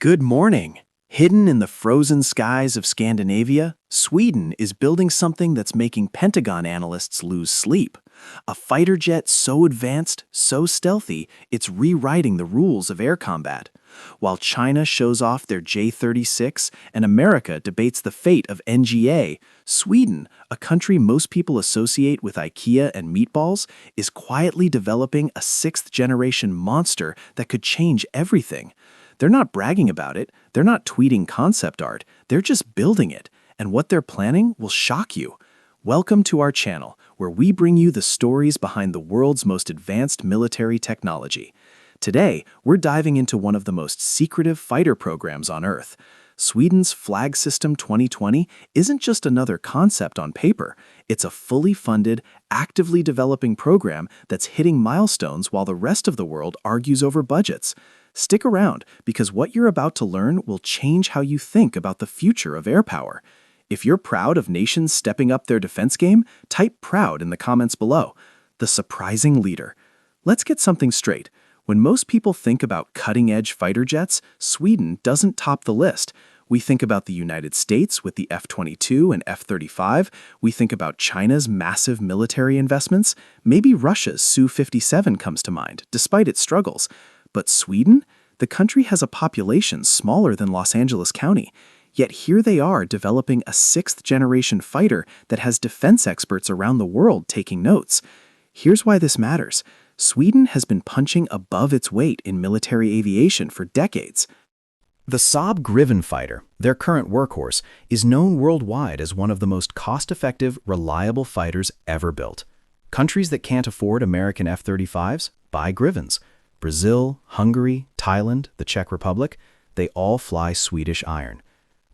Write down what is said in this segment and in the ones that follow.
Good morning. Hidden in the frozen skies of Scandinavia, Sweden is building something that's making Pentagon analysts lose sleep. A fighter jet so advanced, so stealthy, it's rewriting the rules of air combat. While China shows off their J-36 and America debates the fate of NGA, Sweden, a country most people associate with IKEA and meatballs, is quietly developing a sixth-generation monster that could change everything. They're not bragging about it, they're not tweeting concept art, they're just building it, and what they're planning will shock you. Welcome to our channel, where we bring you the stories behind the world's most advanced military technology. Today, we're diving into one of the most secretive fighter programs on Earth. Sweden's Flag System 2020 isn't just another concept on paper, it's a fully funded, actively developing program that's hitting milestones while the rest of the world argues over budgets. Stick around, because what you're about to learn will change how you think about the future of air power. If you're proud of nations stepping up their defense game, type proud in the comments below. The surprising leader. Let's get something straight. When most people think about cutting-edge fighter jets, Sweden doesn't top the list. We think about the United States with the F-22 and F-35. We think about China's massive military investments. Maybe Russia's Su-57 comes to mind, despite its struggles. But Sweden? The country has a population smaller than Los Angeles County. Yet here they are developing a sixth-generation fighter that has defense experts around the world taking notes. Here's why this matters. Sweden has been punching above its weight in military aviation for decades. The Saab Gripen fighter, their current workhorse, is known worldwide as one of the most cost-effective, reliable fighters ever built. Countries that can't afford American F-35s buy Gripens. Brazil, Hungary, Thailand, the Czech Republic, they all fly Swedish iron.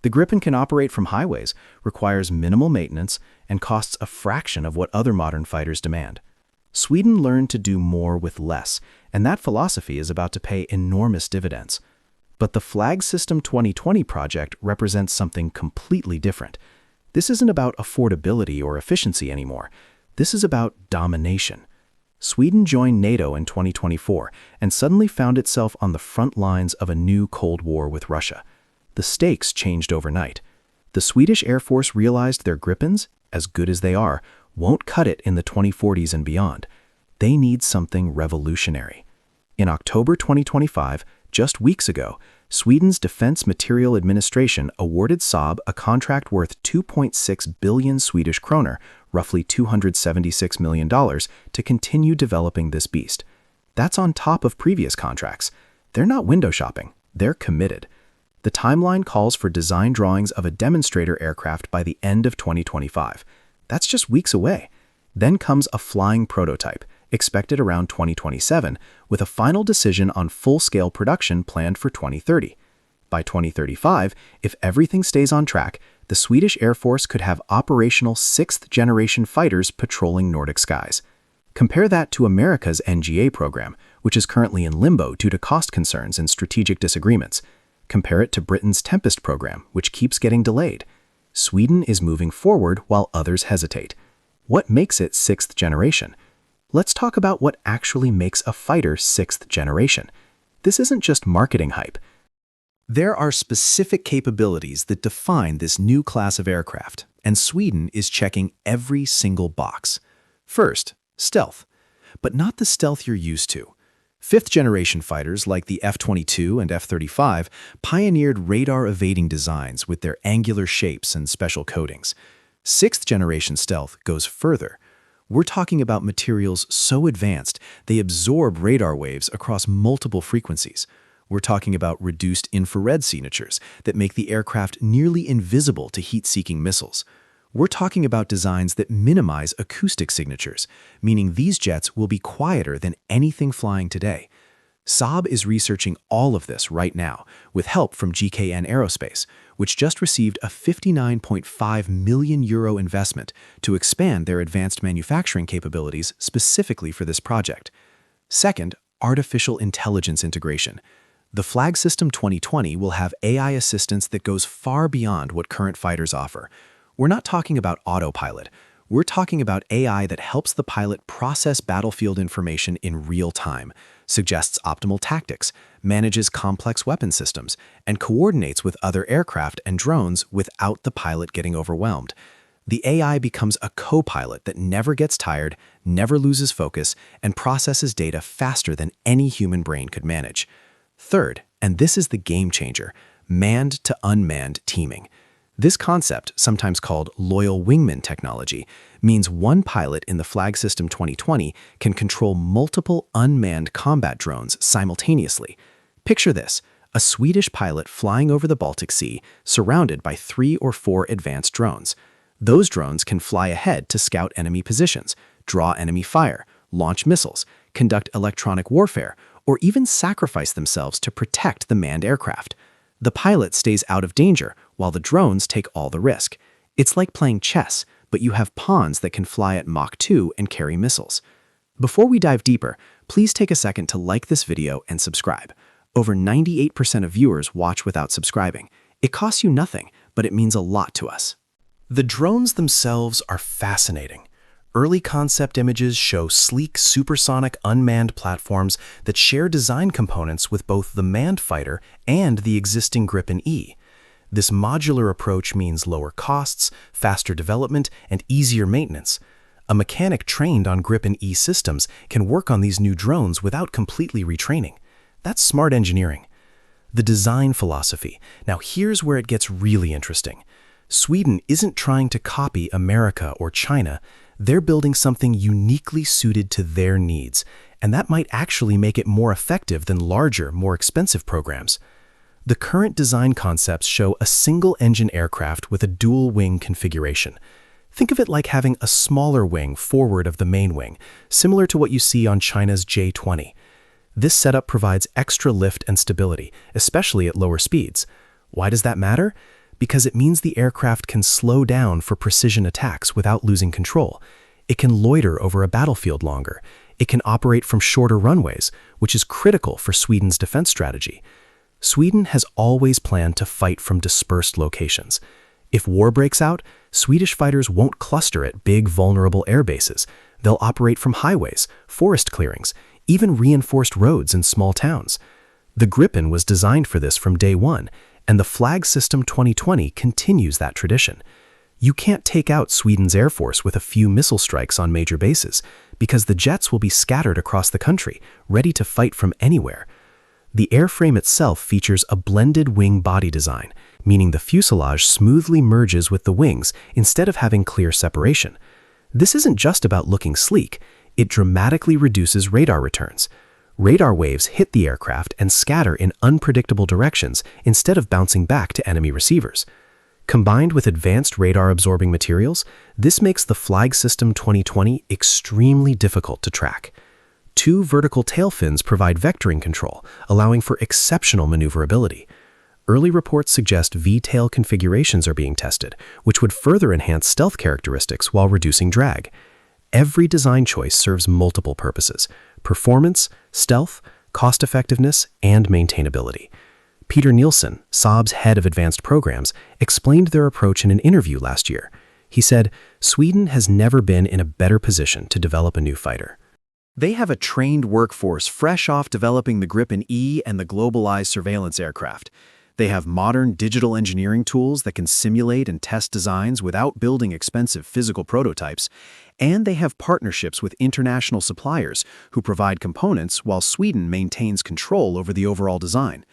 The Gripen can operate from highways, requires minimal maintenance, and costs a fraction of what other modern fighters demand. Sweden learned to do more with less, and that philosophy is about to pay enormous dividends. But the Flag System 2020 project represents something completely different. This isn't about affordability or efficiency anymore. This is about domination. Sweden joined NATO in 2024 and suddenly found itself on the front lines of a new Cold War with Russia. The stakes changed overnight. The Swedish Air Force realized their Gripens, as good as they are, won't cut it in the 2040s and beyond. They need something revolutionary. In October 2025, just weeks ago, Sweden's Defense Material Administration awarded Saab a contract worth 2.6 billion Swedish kroner, roughly $276 million, to continue developing this beast. That's on top of previous contracts. They're not window shopping, they're committed. The timeline calls for design drawings of a demonstrator aircraft by the end of 2025. That's just weeks away. Then comes a flying prototype, expected around 2027, with a final decision on full-scale production planned for 2030. By 2035, if everything stays on track, the Swedish Air Force could have operational sixth-generation fighters patrolling Nordic skies. Compare that to America's NGA program, which is currently in limbo due to cost concerns and strategic disagreements. Compare it to Britain's Tempest program, which keeps getting delayed. Sweden is moving forward while others hesitate. What makes it sixth generation? Let's talk about what actually makes a fighter sixth generation. This isn't just marketing hype. There are specific capabilities that define this new class of aircraft, and Sweden is checking every single box. First, stealth. But not the stealth you're used to. Fifth-generation fighters like the F-22 and F-35 pioneered radar-evading designs with their angular shapes and special coatings. Sixth-generation stealth goes further. We're talking about materials so advanced they absorb radar waves across multiple frequencies. We're talking about reduced infrared signatures that make the aircraft nearly invisible to heat-seeking missiles. We're talking about designs that minimize acoustic signatures, meaning these jets will be quieter than anything flying today. Saab is researching all of this right now, with help from GKN Aerospace, which just received a €59.5 million investment to expand their advanced manufacturing capabilities specifically for this project. Second, artificial intelligence integration. The Flag System 2020 will have AI assistance that goes far beyond what current fighters offer. We're not talking about autopilot. We're talking about AI that helps the pilot process battlefield information in real time, suggests optimal tactics, manages complex weapon systems, and coordinates with other aircraft and drones without the pilot getting overwhelmed. The AI becomes a co-pilot that never gets tired, never loses focus, and processes data faster than any human brain could manage. Third, and this is the game changer, manned-to-unmanned teaming. This concept, sometimes called loyal wingman technology, means one pilot in the Flag System 2020 can control multiple unmanned combat drones simultaneously. Picture this, a Swedish pilot flying over the Baltic Sea, surrounded by 3 or 4 advanced drones. Those drones can fly ahead to scout enemy positions, draw enemy fire, launch missiles, conduct electronic warfare, or even sacrifice themselves to protect the manned aircraft. The pilot stays out of danger while the drones take all the risk. It's like playing chess, but you have pawns that can fly at Mach 2 and carry missiles. Before we dive deeper, please take a second to like this video and subscribe. Over 98% of viewers watch without subscribing. It costs you nothing, but it means a lot to us. The drones themselves are fascinating. Early concept images show sleek, supersonic, unmanned platforms that share design components with both the manned fighter and the existing Gripen E. This modular approach means lower costs, faster development, and easier maintenance. A mechanic trained on Gripen E systems can work on these new drones without completely retraining. That's smart engineering. The design philosophy. Now here's where it gets really interesting. Sweden isn't trying to copy America or China. They're building something uniquely suited to their needs, and that might actually make it more effective than larger, more expensive programs. The current design concepts show a single-engine aircraft with a dual-wing configuration. Think of it like having a smaller wing forward of the main wing, similar to what you see on China's J-20. This setup provides extra lift and stability, especially at lower speeds. Why does that matter? Because it means the aircraft can slow down for precision attacks without losing control. It can loiter over a battlefield longer. It can operate from shorter runways, which is critical for Sweden's defense strategy. Sweden has always planned to fight from dispersed locations. If war breaks out, Swedish fighters won't cluster at big, vulnerable air bases. They'll operate from highways, forest clearings, even reinforced roads in small towns. The Gripen was designed for this from day one, and the Flag System 2020 continues that tradition. You can't take out Sweden's Air Force with a few missile strikes on major bases, because the jets will be scattered across the country, ready to fight from anywhere. The airframe itself features a blended wing body design, meaning the fuselage smoothly merges with the wings instead of having clear separation. This isn't just about looking sleek, it dramatically reduces radar returns. Radar waves hit the aircraft and scatter in unpredictable directions instead of bouncing back to enemy receivers. Combined with advanced radar-absorbing materials, this makes the Flag System 2020 extremely difficult to track. 2 vertical tail fins provide vectoring control, allowing for exceptional maneuverability. Early reports suggest V-tail configurations are being tested, which would further enhance stealth characteristics while reducing drag. Every design choice serves multiple purposes: performance, stealth, cost-effectiveness, and maintainability. Peter Nielsen, Saab's head of advanced programs, explained their approach in an interview last year. He said, "Sweden has never been in a better position to develop a new fighter." They have a trained workforce fresh off developing the Gripen E and the globalized surveillance aircraft. They have modern digital engineering tools that can simulate and test designs without building expensive physical prototypes, and they have partnerships with international suppliers who provide components while Sweden maintains control over the overall design.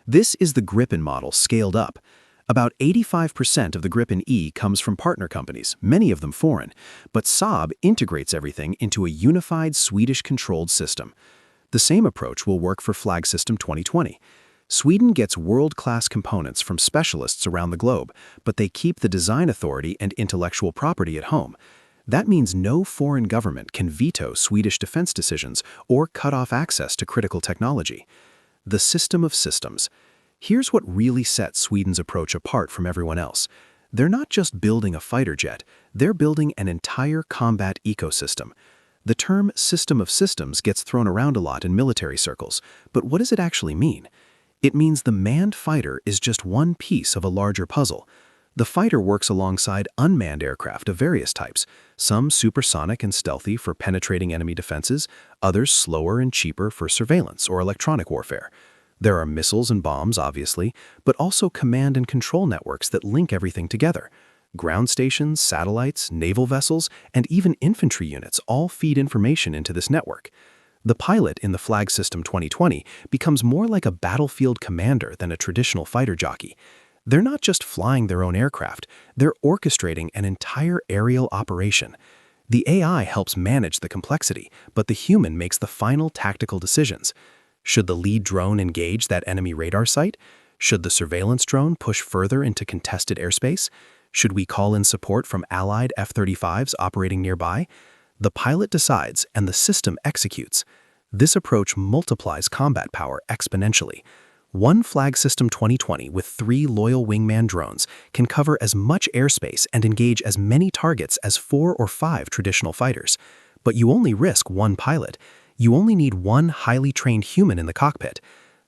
This is the Gripen model scaled up. About 85% of the Gripen E comes from partner companies, many of them foreign, but Saab integrates everything into a unified Swedish-controlled system. The same approach will work for Flag System 2020. Sweden gets world-class components from specialists around the globe, but they keep the design authority and intellectual property at home. That means no foreign government can veto Swedish defense decisions or cut off access to critical technology. The system of systems. Here's what really sets Sweden's approach apart from everyone else. They're not just building a fighter jet, they're building an entire combat ecosystem. The term system of systems gets thrown around a lot in military circles, but what does it actually mean? It means the manned fighter is just one piece of a larger puzzle. The fighter works alongside unmanned aircraft of various types, some supersonic and stealthy for penetrating enemy defenses, others slower and cheaper for surveillance or electronic warfare. There are missiles and bombs, obviously, but also command and control networks that link everything together. Ground stations, satellites, naval vessels, and even infantry units all feed information into this network. The pilot in the Flag System 2020 becomes more like a battlefield commander than a traditional fighter jockey. They're not just flying their own aircraft, they're orchestrating an entire aerial operation. The AI helps manage the complexity, but the human makes the final tactical decisions. Should the lead drone engage that enemy radar site? Should the surveillance drone push further into contested airspace? Should we call in support from allied F-35s operating nearby? The pilot decides and the system executes. This approach multiplies combat power exponentially. One Flag System 2020 with 3 loyal wingman drones can cover as much airspace and engage as many targets as 4 or 5 traditional fighters. But you only risk one pilot. You only need one highly trained human in the cockpit.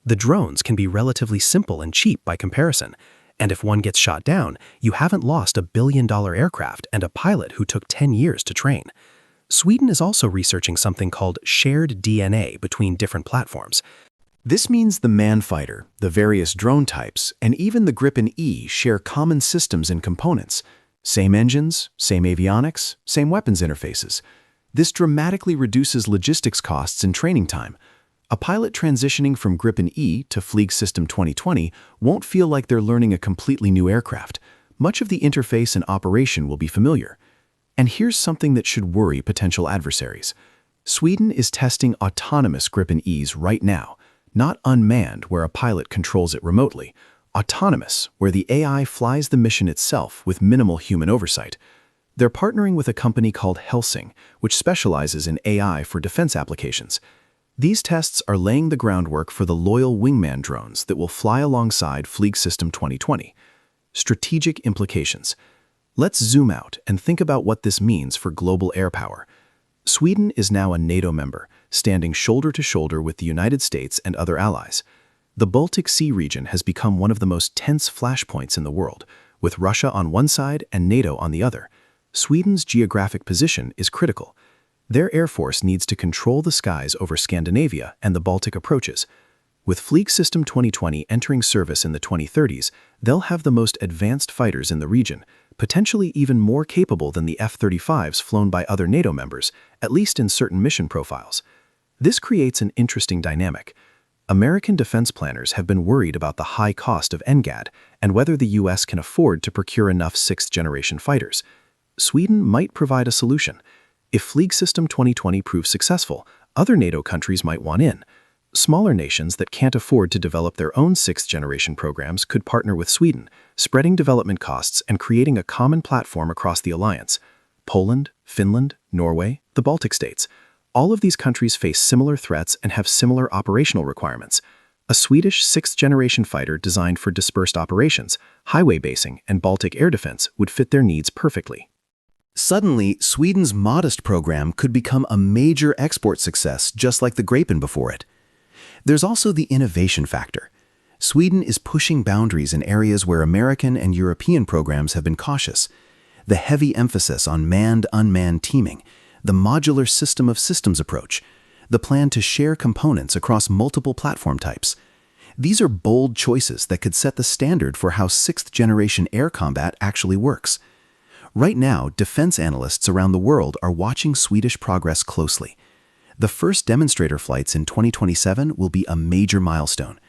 The drones can be relatively simple and cheap by comparison. And if one gets shot down, you haven't lost a billion-dollar aircraft and a pilot who took 10 years to train. Sweden is also researching something called shared DNA between different platforms. This means the man fighter, the various drone types, and even the Gripen E share common systems and components. Same engines, same avionics, same weapons interfaces. This dramatically reduces logistics costs and training time. A pilot transitioning from Gripen E to Flag System 2020 won't feel like they're learning a completely new aircraft. Much of the interface and operation will be familiar. And here's something that should worry potential adversaries. Sweden is testing autonomous Gripen E's right now, not unmanned where a pilot controls it remotely, autonomous where the AI flies the mission itself with minimal human oversight. They're partnering with a company called Helsing, which specializes in AI for defense applications. These tests are laying the groundwork for the loyal wingman drones that will fly alongside Flag System 2020. Strategic implications. Let's zoom out and think about what this means for global air power. Sweden is now a NATO member, standing shoulder to shoulder with the United States and other allies. The Baltic Sea region has become one of the most tense flashpoints in the world, with Russia on one side and NATO on the other. Sweden's geographic position is critical. Their air force needs to control the skies over Scandinavia and the Baltic approaches. With Flag System 2020 entering service in the 2030s, they'll have the most advanced fighters in the region, potentially even more capable than the F-35s flown by other NATO members, at least in certain mission profiles. This creates an interesting dynamic. American defense planners have been worried about the high cost of NGAD and whether the US can afford to procure enough 6th-generation fighters. Sweden might provide a solution. If Flag System 2020 proves successful, other NATO countries might want in. Smaller nations that can't afford to develop their own 6th-generation programs could partner with Sweden, spreading development costs and creating a common platform across the alliance. Poland, Finland, Norway, the Baltic states. All of these countries face similar threats and have similar operational requirements. A Swedish 6th-generation fighter designed for dispersed operations, highway basing, and Baltic air defense would fit their needs perfectly. Suddenly, Sweden's modest program could become a major export success just like the Gripen before it. There's also the innovation factor. Sweden is pushing boundaries in areas where American and European programs have been cautious. The heavy emphasis on manned-unmanned teaming, the modular system of systems approach, the plan to share components across multiple platform types. These are bold choices that could set the standard for how 6th-generation air combat actually works. Right now, defense analysts around the world are watching Swedish progress closely. The first demonstrator flights in 2027 will be a major milestone.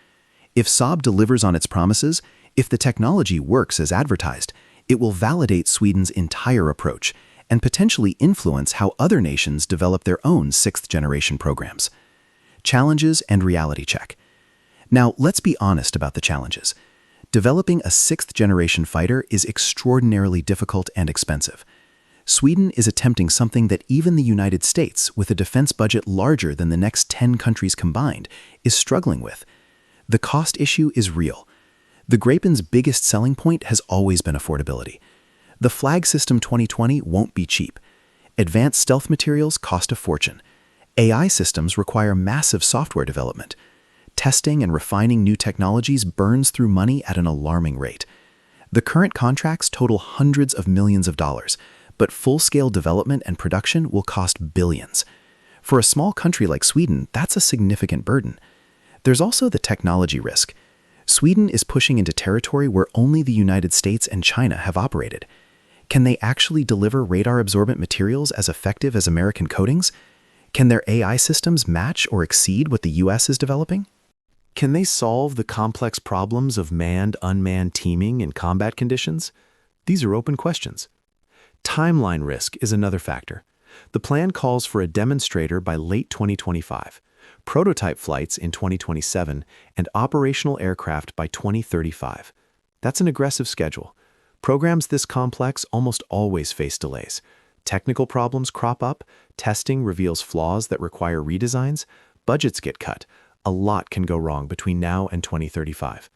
If Saab delivers on its promises, if the technology works as advertised, it will validate Sweden's entire approach and potentially influence how other nations develop their own 6th-generation programs. Challenges and reality check. Now, let's be honest about the challenges. Developing a 6th-generation fighter is extraordinarily difficult and expensive. Sweden is attempting something that even the United States, with a defense budget larger than the next 10 countries combined, is struggling with. The cost issue is real. The Gripen's biggest selling point has always been affordability. The Flag System 2020 won't be cheap. Advanced stealth materials cost a fortune. AI systems require massive software development. Testing and refining new technologies burns through money at an alarming rate. The current contracts total hundreds of millions of dollars, but full-scale development and production will cost billions. For a small country like Sweden, that's a significant burden. There's also the technology risk. Sweden is pushing into territory where only the United States and China have operated. Can they actually deliver radar-absorbent materials as effective as American coatings? Can their AI systems match or exceed what the US is developing? Can they solve the complex problems of manned-unmanned teaming in combat conditions? These are open questions. Timeline risk is another factor. The plan calls for a demonstrator by late 2025, prototype flights in 2027, and operational aircraft by 2035. That's an aggressive schedule. Programs this complex almost always face delays. Technical problems crop up, testing reveals flaws that require redesigns, budgets get cut. A lot can go wrong between now and 2035.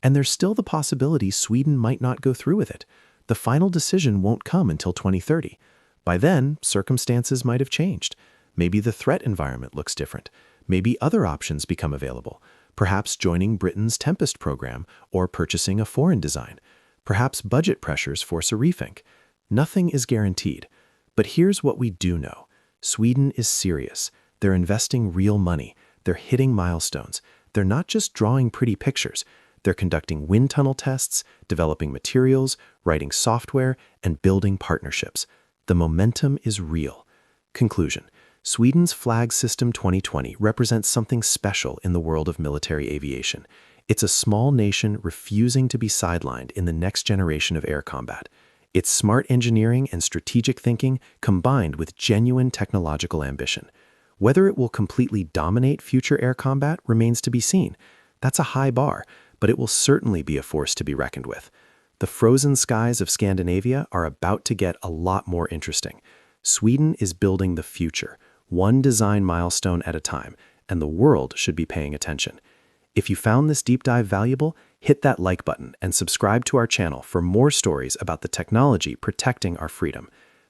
And there's still the possibility Sweden might not go through with it. The final decision won't come until 2030. By then, circumstances might have changed. Maybe the threat environment looks different. Maybe other options become available. Perhaps joining Britain's Tempest program or purchasing a foreign design. Perhaps budget pressures force a rethink. Nothing is guaranteed. But here's what we do know. Sweden is serious. They're investing real money. They're hitting milestones. They're not just drawing pretty pictures. They're conducting wind tunnel tests, developing materials, writing software, and building partnerships. The momentum is real. Conclusion. Sweden's Flag System 2020 represents something special in the world of military aviation. It's a small nation refusing to be sidelined in the next generation of air combat. It's smart engineering and strategic thinking combined with genuine technological ambition. Whether it will completely dominate future air combat remains to be seen. That's a high bar, but it will certainly be a force to be reckoned with. The frozen skies of Scandinavia are about to get a lot more interesting. Sweden is building the future, one design milestone at a time, and the world should be paying attention. If you found this deep dive valuable, hit that like button and subscribe to our channel for more stories about the technology protecting our freedom.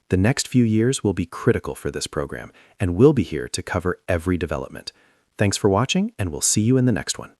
The next few years will be critical for this program, and we'll be here to cover every development. Thanks for watching, and we'll see you in the next one.